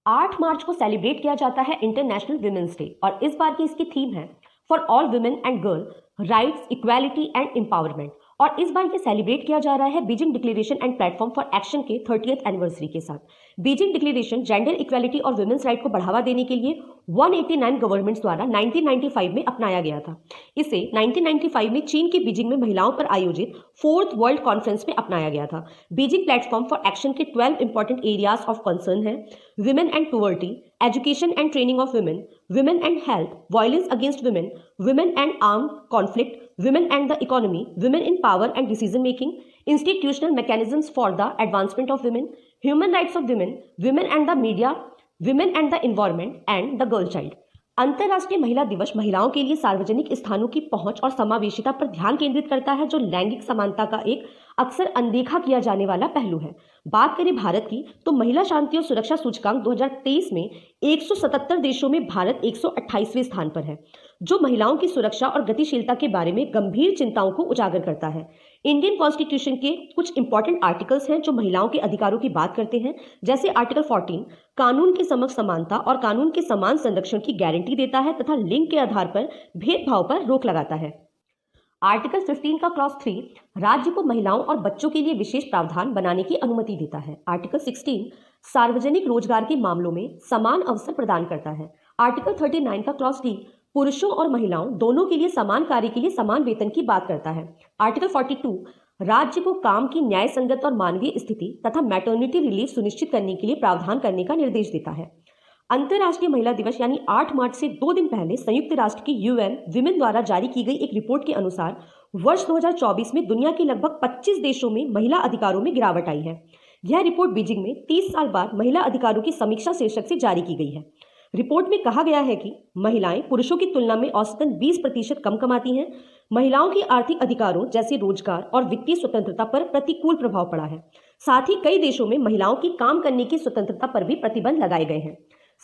8 मार्च को सेलिब्रेट किया जाता है इंटरनेशनल वुमेन्स डे और इस बार की इसकी थीम है for all women and girl rights equality and empowerment. और इस बार ये सेलिब्रेट किया जा रहा है Beijing declaration and platform for action के 30th एनिवर्सरी के साथ। बीजिंग डिक्लेरेशन जेंडर इक्वालिटी और वुमेन्स राइट को बढ़ावा देने के लिए 189 गवर्नमेंट्स द्वारा 1995 में अपनाया गया था। इसे 1995 में चीन के बीजिंग में महिलाओं पर आयोजित 4th वर्ल्ड कॉन्फ्रेंस में अपनाया गया था। बीजिंग प्लेटफॉर्म फॉर एक्शन के 12 इंपॉर्टेंट एरियाज ऑफ कंसर्न है women and poverty, education and training of women, women and health, violence against women, women and armed conflict, women and the economy, women in power and decision making, institutional mechanisms for the advancement of women, human rights of women, women and the media, women and the environment and the girl child। अंतर्राष्ट्रीय महिला दिवस महिलाओं के लिए सार्वजनिक स्थानों की पहुंच और समावेशिता पर ध्यान केंद्रित करता है, जो लैंगिक समानता का एक अक्सर अनदेखा किया जाने वाला पहलू है। बात करें भारत की तो महिला शांति और सुरक्षा सूचकांक 2023 में 177 देशों में भारत 128वें स्थान पर है, जो महिलाओं की सुरक्षा और गतिशीलता के बारे में गंभीर चिंताओं को उजागर करता है। इंडियन कॉन्स्टिट्यूशन के कुछ इंपॉर्टेंट आर्टिकल्स हैं जो महिलाओं के अधिकारों की बात करते हैं, जैसे आर्टिकल 14 कानून के समक्ष समानता और कानून के समान संरक्षण की गारंटी देता है तथा लिंग के आधार पर भेदभाव पर रोक लगाता है। आर्टिकल 15 का क्लॉज 3 राज्य को महिलाओं और बच्चों के लिए विशेष प्रावधान बनाने की अनुमति देता है। आर्टिकल 16 सार्वजनिक रोजगार के मामलों में समान अवसर प्रदान करता है। आर्टिकल 39 का क्लॉज डी पुरुषों और महिलाओं दोनों के लिए समान कार्य के लिए समान वेतन की बात करता है। आर्टिकल 42 राज्य को काम की न्याय संगत और मानवीय स्थिति तथा मैटर्निटी रिलीफ सुनिश्चित करने के लिए प्रावधान करने का निर्देश देता है। अंतर्राष्ट्रीय महिला दिवस यानी 8 मार्च से 2 दिन पहले संयुक्त राष्ट्र की यूएन विमेन द्वारा जारी की गई एक रिपोर्ट के अनुसार वर्ष 2024 में दुनिया के लगभग 25 देशों में महिला अधिकारों में गिरावट आई है। यह रिपोर्ट बीजिंग में 30 साल बाद महिला अधिकारों की समीक्षा शीर्षक से जारी की गई है। रिपोर्ट में कहा गया है कि महिलाएं पुरुषों की तुलना में औसतन 20% कम कमाती हैं। महिलाओं की आर्थिक अधिकारों जैसे रोजगार और वित्तीय स्वतंत्रता पर प्रतिकूल प्रभाव पड़ा है। साथ ही कई देशों में महिलाओं की काम करने की स्वतंत्रता पर भी प्रतिबंध लगाए गए हैं।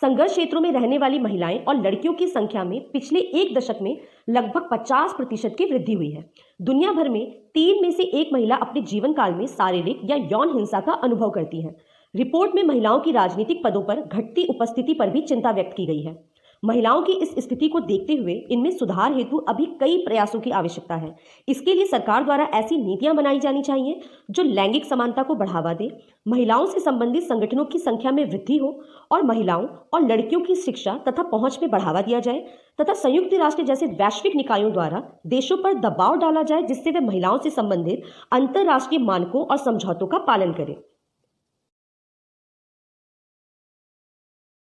संघर्ष क्षेत्रों में रहने वाली महिलाएं और लड़कियों की संख्या में पिछले 1 दशक में लगभग 50% की वृद्धि हुई है। दुनिया भर में 3 में से 1 महिला अपने जीवन काल में शारीरिक या यौन हिंसा का अनुभव करती है। रिपोर्ट में महिलाओं की राजनीतिक पदों पर घटती उपस्थिति पर भी चिंता व्यक्त की गई है। महिलाओं की इस स्थिति को देखते हुए इनमें सुधार हेतु अभी कई प्रयासों की आवश्यकता है। इसके लिए सरकार द्वारा ऐसी नीतियां बनाई जानी चाहिए जो लैंगिक समानता को बढ़ावा दे, महिलाओं से संबंधित संगठनों की संख्या में वृद्धि हो और महिलाओं और लड़कियों की शिक्षा तथा पहुंच में बढ़ावा दिया जाए तथा संयुक्त राष्ट्र जैसे वैश्विक निकायों द्वारा देशों पर दबाव डाला जाए जिससे वे महिलाओं से संबंधित अंतर्राष्ट्रीय मानकों और समझौतों का पालन करें।